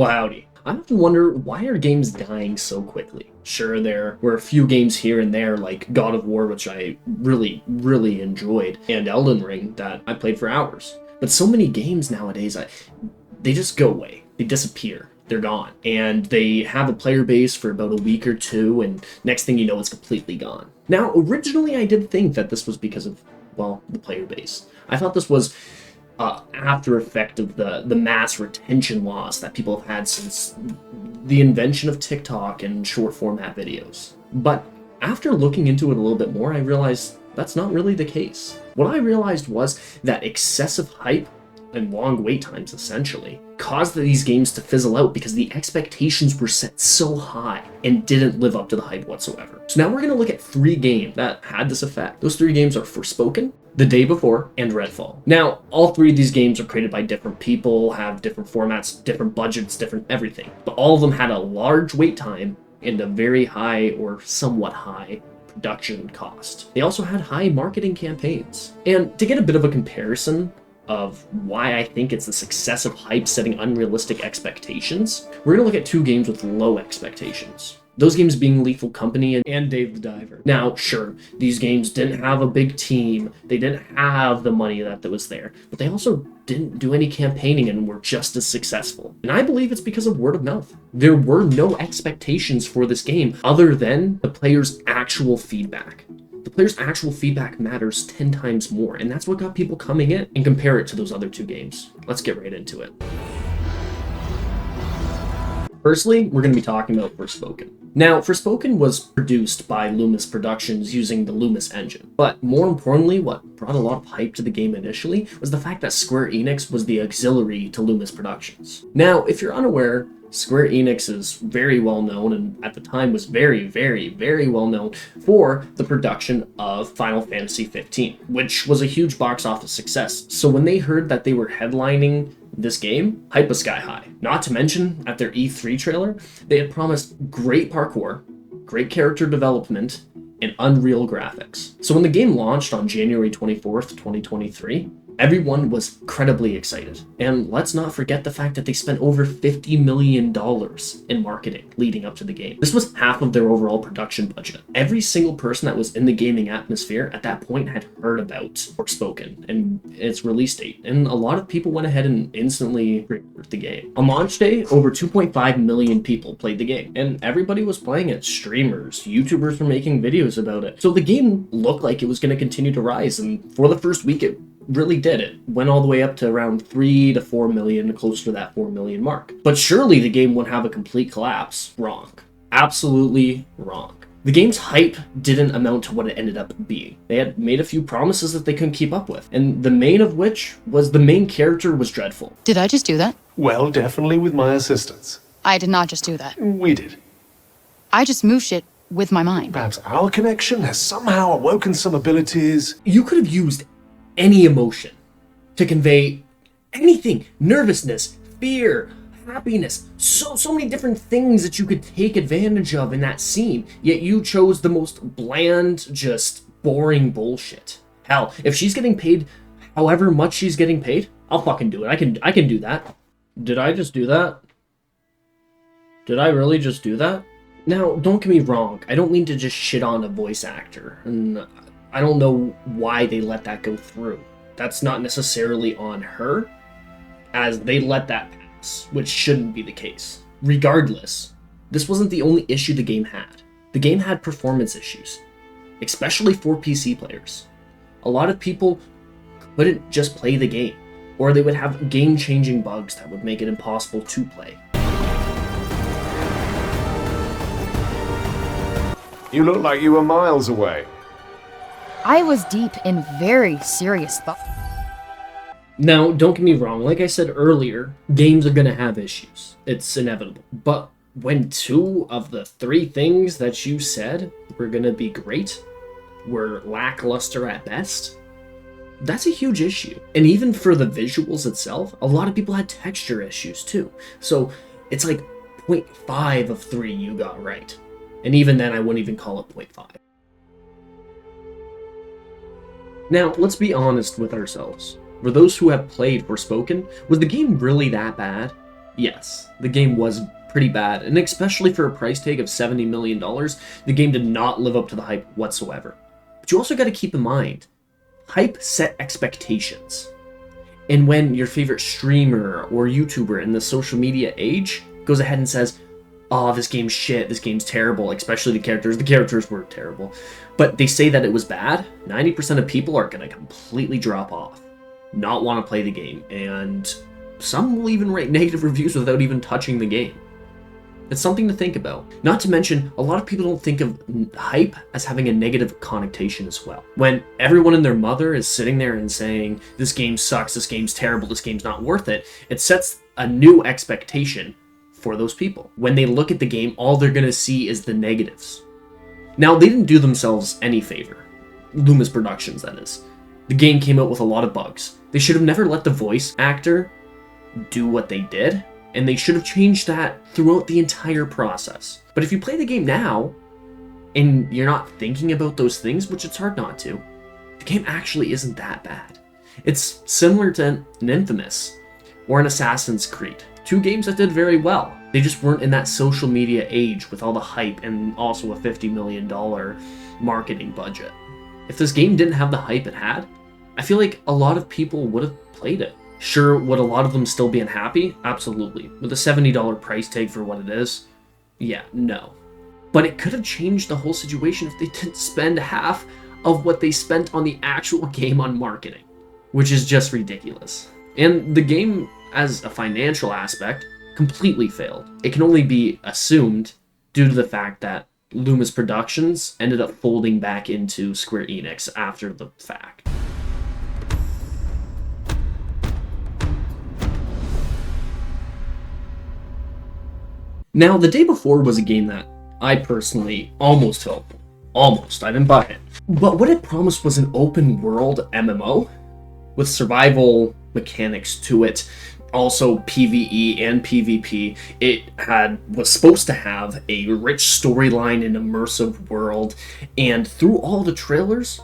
Well, howdy. I often wonder, why are games dying so quickly? Sure, there were a few games here and there, like God of War, which I really enjoyed, and Elden Ring, that I played for hours. But so many games nowadays, they just go away. They disappear. They're gone. And they have a player base for about a week or two, and next thing you know, it's completely gone. Now, originally I did think that this was because of, well, the player base. I thought this was after effect of the mass retention loss that people have had since the invention of TikTok and short format videos. But after looking into it a little bit more, I realized that's not really the case. What I realized was that excessive hype and long wait times, essentially, caused these games to fizzle out because the expectations were set so high and didn't live up to the hype whatsoever. So now we're going to look at 3 games that had this effect. Those 3 games are Forspoken, The Day Before, and Redfall. Now, all 3 of these games are created by different people, have different formats, different budgets, different everything. But all of them had a large wait time and a very high or somewhat high production cost. They also had high marketing campaigns. And to get a bit of a comparison of why I think it's this excessive hype setting unrealistic expectations, we're going to look at 2 games with low expectations. Those games being Lethal Company and Dave the Diver. Now, sure, these games didn't have a big team, they didn't have the money that was there, but they also didn't do any campaigning and were just as successful. And I believe it's because of word of mouth. There were no expectations for this game other than the player's actual feedback. The player's actual feedback matters 10 times more, and that's what got people coming in and compare it to those other 2 games. Let's get right into it. Firstly, we're going to be talking about Forspoken. Now, Forspoken was produced by Loomis Productions using the Loomis engine. But more importantly, what brought a lot of hype to the game initially was the fact that Square Enix was the auxiliary to Loomis Productions. Now, if you're unaware, Square Enix is very well known, and at the time was very well known for the production of Final Fantasy 15, which was a huge box office success. So when they heard that they were headlining this game, hype was sky high. Not to mention, at their E3 trailer, they had promised great parkour, great character development, and unreal graphics. So when the game launched on January 24th, 2023, everyone was incredibly excited. And let's not forget the fact that they spent over $50 million in marketing leading up to the game. This was half of their overall production budget. Every single person that was in the gaming atmosphere at that point had heard about Forspoken and its release date. And a lot of people went ahead and instantly pre-ordered the game. On launch day, over 2.5 million people played the game. And everybody was playing it. Streamers, YouTubers were making videos about it. So the game looked like it was going to continue to rise. And for the first week, it really did. It went all the way up to around 3 to 4 million, close to that 4 million mark. But surely the game would have a complete collapse. Wrong. Absolutely wrong. The game's hype didn't amount to what it ended up being. They had made a few promises that they couldn't keep up with, and the main of which was the main character was dreadful. Did I just do that? Well, definitely with my assistance. I did not just do that. We did. I just moved shit with my mind. Perhaps our connection has somehow awoken some abilities. You could have used any emotion to convey anything: nervousness, fear, happiness, so many different things that you could take advantage of in that scene, yet you chose the most bland, just boring bullshit. Hell, if she's getting paid however much she's getting paid, I'll fucking do it. I can do that. Did I just do that? Did I really just do that? Now, don't get me wrong, I don't mean to just shit on a voice actor, and I don't know why they let that go through. That's not necessarily on her, as they let that pass, which shouldn't be the case. Regardless, this wasn't the only issue the game had. The game had performance issues, especially for PC players. A lot of people couldn't just play the game, or they would have game-changing bugs that would make it impossible to play. You look like you were miles away. I was deep in very serious thought. Now, don't get me wrong, like I said earlier, games are gonna have issues. It's inevitable. But when 2 of the 3 things that you said were gonna be great were lackluster at best, that's a huge issue. And even for the visuals itself, a lot of people had texture issues too. So it's like 0.5 of 3 you got right. And even then, I wouldn't even call it 0.5. Now, let's be honest with ourselves. For those who have played Forspoken, was the game really that bad? Yes, the game was pretty bad, and especially for a price tag of $70 million, the game did not live up to the hype whatsoever. But you also got to keep in mind, hype set expectations. And when your favorite streamer or YouTuber in the social media age goes ahead and says, oh, this game's shit, this game's terrible, especially the characters were terrible, but they say that it was bad, 90% of people are going to completely drop off, not want to play the game, and some will even write negative reviews without even touching the game. It's something to think about. Not to mention, a lot of people don't think of hype as having a negative connotation as well. When everyone and their mother is sitting there and saying, this game sucks, this game's terrible, this game's not worth it, it sets a new expectation for those people. When they look at the game, all they're gonna see is the negatives. Now, they didn't do themselves any favor. Loomis Productions, that is. The game came out with a lot of bugs. They should have never let the voice actor do what they did, and they should have changed that throughout the entire process. But if you play the game now, and you're not thinking about those things, which it's hard not to, the game actually isn't that bad. It's similar to an Infamous or an Assassin's Creed. Two games that did very well. They just weren't in that social media age with all the hype and also a $50 million marketing budget. If this game didn't have the hype it had, I feel like a lot of people would have played it. Sure, would a lot of them still be unhappy? Absolutely. With a $70 price tag for what it is? Yeah, no. But it could have changed the whole situation if they didn't spend half of what they spent on the actual game on marketing, which is just ridiculous. And the game, as a financial aspect, completely failed. It can only be assumed due to the fact that Loomis Productions ended up folding back into Square Enix after the fact. Now, The Day Before was a game that I personally almost fell for. Almost. I didn't buy it. But what it promised was an open world MMO with survival mechanics to it, also PvE and PvP. It was supposed to have a rich storyline and immersive world, and through all the trailers,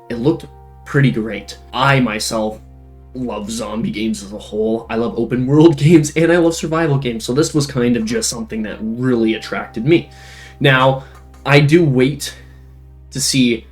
it looked pretty great. I myself love zombie games as a whole. I love open world games, and I love survival games, so this was kind of just something that really attracted me. Now, I do wait to see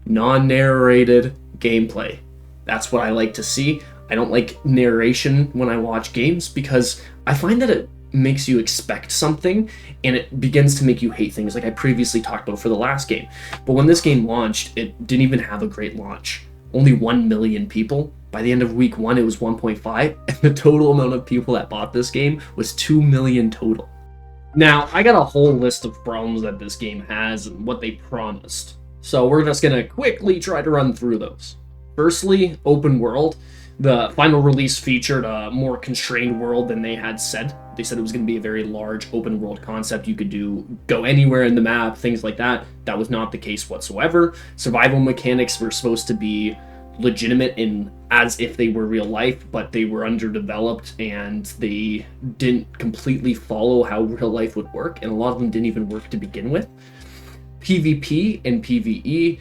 non-narrated gameplay. That's what I like to see. I don't like narration when I watch games because I find that it makes you expect something and it begins to make you hate things, like I previously talked about for the last game. But when this game launched, it didn't even have a great launch. Only 1 million people. By the end of week 1, it was 1.5, and the total amount of people that bought this game was 2 million total. Now, I got a whole list of problems that this game has and what they promised. So we're just gonna quickly try to run through those. Firstly, open world. The final release featured a more constrained world than they had said. They said it was going to be a very large open world concept. You could go anywhere in the map, things like that. That was not the case whatsoever. Survival mechanics were supposed to be legitimate in as if they were real life, but they were underdeveloped and they didn't completely follow how real life would work, and a lot of them didn't even work to begin with. PvP and PvE,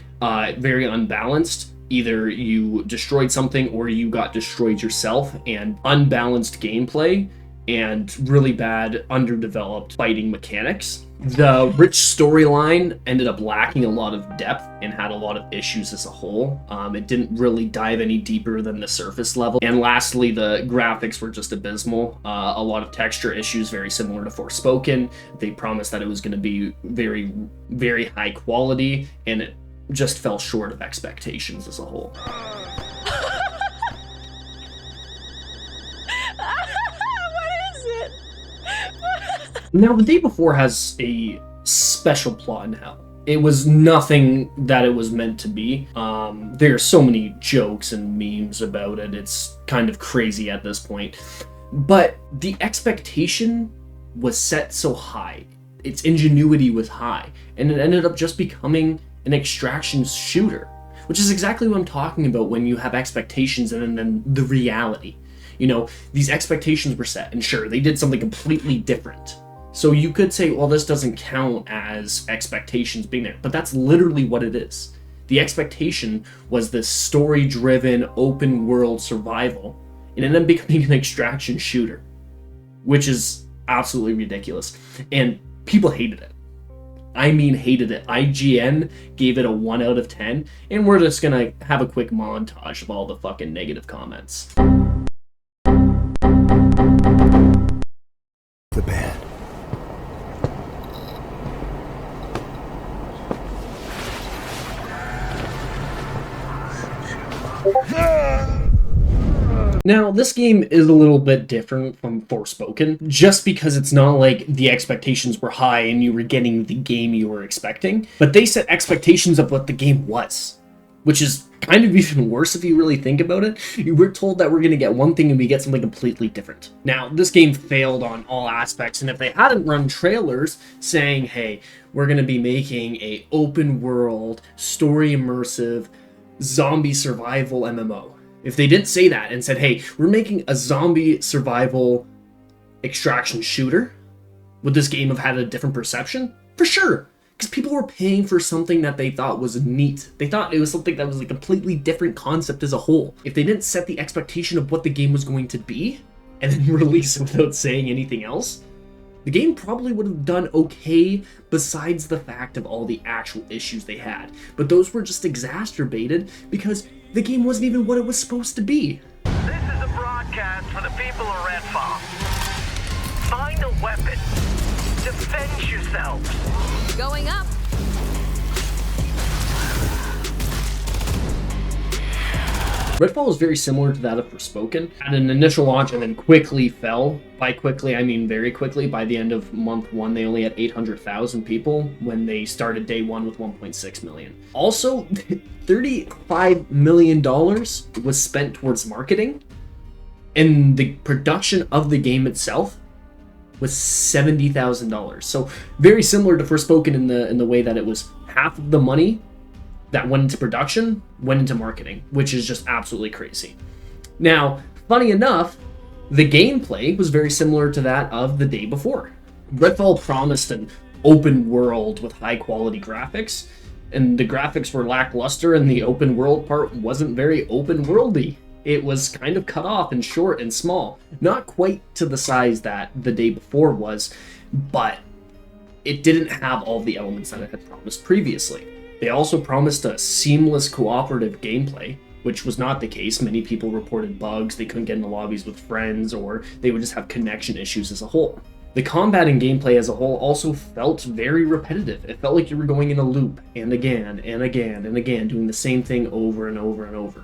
very unbalanced. Either you destroyed something or you got destroyed yourself, and unbalanced gameplay and really bad underdeveloped fighting mechanics. The rich storyline ended up lacking a lot of depth and had a lot of issues as a whole. It didn't really dive any deeper than the surface level. And lastly, the graphics were just abysmal. A lot of texture issues, very similar to Forspoken. They promised that it was going to be very, very high quality, and it just fell short of expectations as a whole. Now, The Day Before has a special plot in hell. It was nothing that it was meant to be. There are so many jokes and memes about it. It's kind of crazy at this point. But the expectation was set so high. Its ingenuity was high. And it ended up just becoming an extraction shooter, which is exactly what I'm talking about when you have expectations and then the reality. You know, these expectations were set, and sure, they did something completely different. So you could say, well, this doesn't count as expectations being there, but that's literally what it is. The expectation was this story-driven, open-world survival, and it ended up becoming an extraction shooter. which is absolutely ridiculous. And people hated it. I mean, hated it. IGN gave it a 1 out of 10, and we're just gonna have a quick montage of all the fucking negative comments. The bed. Now, this game is a little bit different from Forspoken, just because it's not like the expectations were high and you were getting the game you were expecting, but they set expectations of what the game was, which is kind of even worse if you really think about it. We're told that we're going to get one thing and we get something completely different. Now, this game failed on all aspects, and if they hadn't run trailers saying, hey, we're going to be making a open world, story immersive, zombie survival MMO, if they didn't say that and said, hey, we're making a zombie survival extraction shooter, would this game have had a different perception? For sure, because people were paying for something that they thought was neat. They thought it was something that was a completely different concept as a whole. If they didn't set the expectation of what the game was going to be and then release it without saying anything else, the game probably would have done okay besides the fact of all the actual issues they had. But those were just exacerbated because the game wasn't even what it was supposed to be. This is a broadcast for the people of Redfall. Find a weapon. Defend yourselves. Going up. Redfall is very similar to that of Forspoken. Had an initial launch and then quickly fell. By quickly, I mean very quickly. By the end of month 1, they only had 800,000 people when they started day 1 with 1.6 million. Also, $35 million was spent towards marketing, and the production of the game itself was $70,000. So very similar to Forspoken in the way that it was half of the money that went into production went into marketing, which is just absolutely crazy. Now, funny enough, the gameplay was very similar to that of the day before. Redfall promised an open world with high quality graphics, and the graphics were lackluster, and the open world part wasn't very open worldy. It was kind of cut off and short and small. Not quite to the size that the day before was, but it didn't have all the elements that it had promised previously. They also promised a seamless cooperative gameplay, which was not the case. Many people reported bugs, they couldn't get into lobbies with friends, or they would just have connection issues as a whole. The combat and gameplay as a whole also felt very repetitive. It felt like you were going in a loop, and again, and again, and again, doing the same thing over and over and over.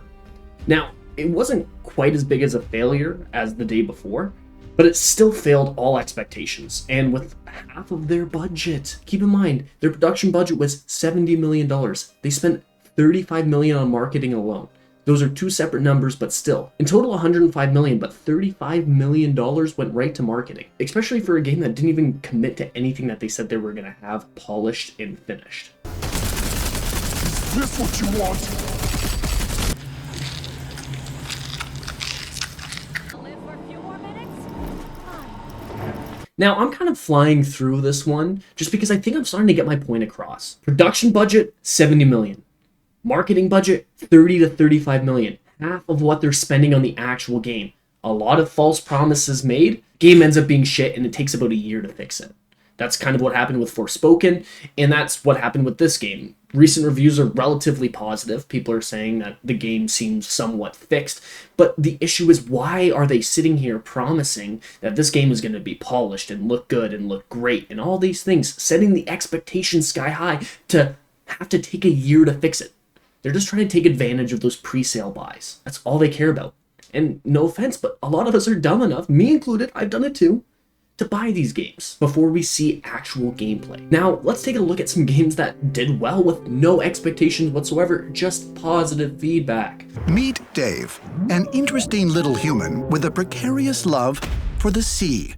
Now, it wasn't quite as big as a failure as the day before, but it still failed all expectations, and with half of their budget. Keep in mind, their production budget was $70 million. They spent $35 million on marketing alone. Those are two separate numbers, but still. In total, $105 million, but $35 million went right to marketing, especially for a game that didn't even commit to anything that they said they were going to have polished and finished. Is this what you want? Now, I'm kind of flying through this one just because I think I'm starting to get my point across. Production budget, $70 million. Marketing budget, $30 to $35 million. Half of what they're spending on the actual game. A lot of false promises made. Game ends up being shit, and it takes about a year to fix it. That's kind of what happened with Forspoken, and that's what happened with this game. Recent reviews are relatively positive. People are saying that the game seems somewhat fixed, but the issue is, why are they sitting here promising that this game is going to be polished and look good and look great and all these things, setting the expectations sky high to have to take a year to fix it? They're just trying to take advantage of those pre-sale buys. That's all they care about. And no offense, but a lot of us are dumb enough, me included, I've done it too, to buy these games before we see actual gameplay. Now, let's take a look at some games that did well with no expectations whatsoever, just positive feedback. Meet Dave, an interesting little human with a precarious love for the sea.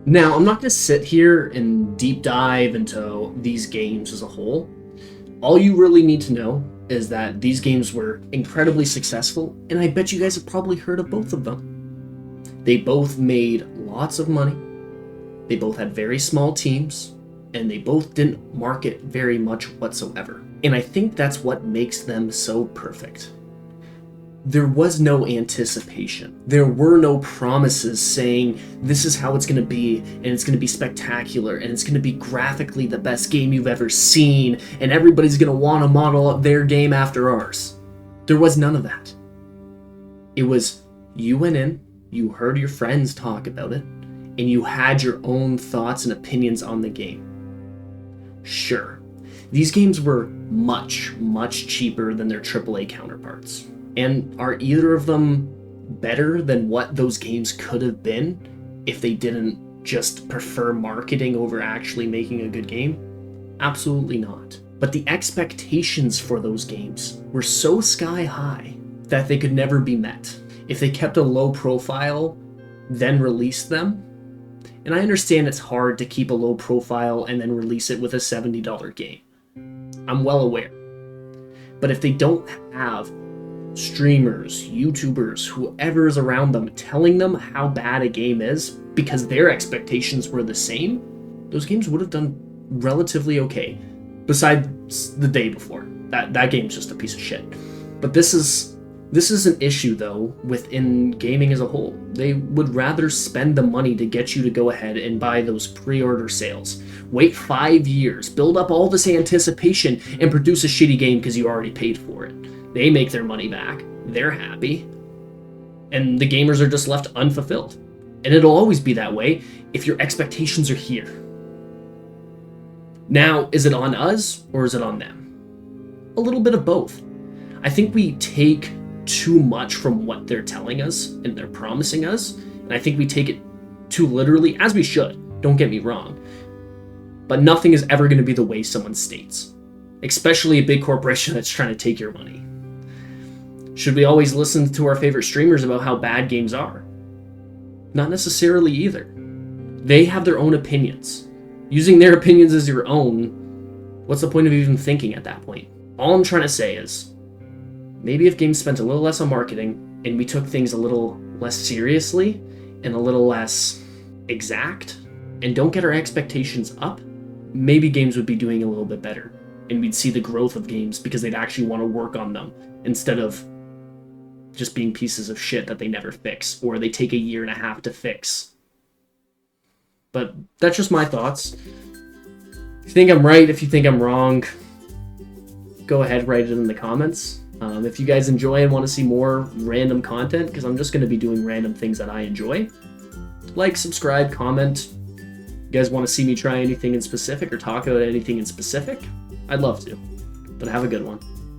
Now, I'm not going to sit here and deep dive into these games as a whole. All you really need to know is that these games were incredibly successful, and I bet you guys have probably heard of both of them. They both made lots of money, they both had very small teams, and they both didn't market very much whatsoever. And I think that's what makes them so perfect. There was no anticipation. There were no promises saying this is how it's going to be, and it's going to be spectacular, and it's going to be graphically the best game you've ever seen, and everybody's going to want to model up their game after ours. There was none of that. It was, you went in, you heard your friends talk about it, and you had your own thoughts and opinions on the game. Sure, these games were much, much cheaper than their AAA counterparts. And are either of them better than what those games could have been if they didn't just prefer marketing over actually making a good game? Absolutely not. But the expectations for those games were so sky high that they could never be met. If they kept a low profile, then released them, and I understand it's hard to keep a low profile and then release it with a $70 game. I'm well aware. But if they don't have streamers, YouTubers, whoever is around them telling them how bad a game is because their expectations were the same, those games would have done relatively okay. Besides the day before. That game's just a piece of shit. But this is an issue, though, within gaming as a whole. They would rather spend the money to get you to go ahead and buy those pre-order sales. Wait 5 years, build up all this anticipation, and produce a shitty game because you already paid for it. They make their money back. They're happy. And the gamers are just left unfulfilled. And it'll always be that way if your expectations are here. Now, is it on us or is it on them? A little bit of both. I think we take too much from what they're telling us and they're promising us, and I think we take it too literally, as we should, don't get me wrong. But nothing is ever going to be the way someone states, especially a big corporation that's trying to take your money. Should we always listen to our favorite streamers about how bad games are? Not necessarily either. They have their own opinions. Using their opinions as your own, what's the point of even thinking at that point? All I'm trying to say is, maybe if games spent a little less on marketing and we took things a little less seriously and a little less exact and don't get our expectations up, maybe games would be doing a little bit better and we'd see the growth of games because they'd actually want to work on them instead of just being pieces of shit that they never fix or they take a year and a half to fix. But that's just my thoughts. If you think I'm right, if you think I'm wrong, go ahead, write it in the comments. If you guys enjoy and want to see more random content, because I'm just going to be doing random things that I enjoy, like, subscribe, comment. You guys want to see me try anything in specific or talk about anything in specific? I'd love to. But have a good one.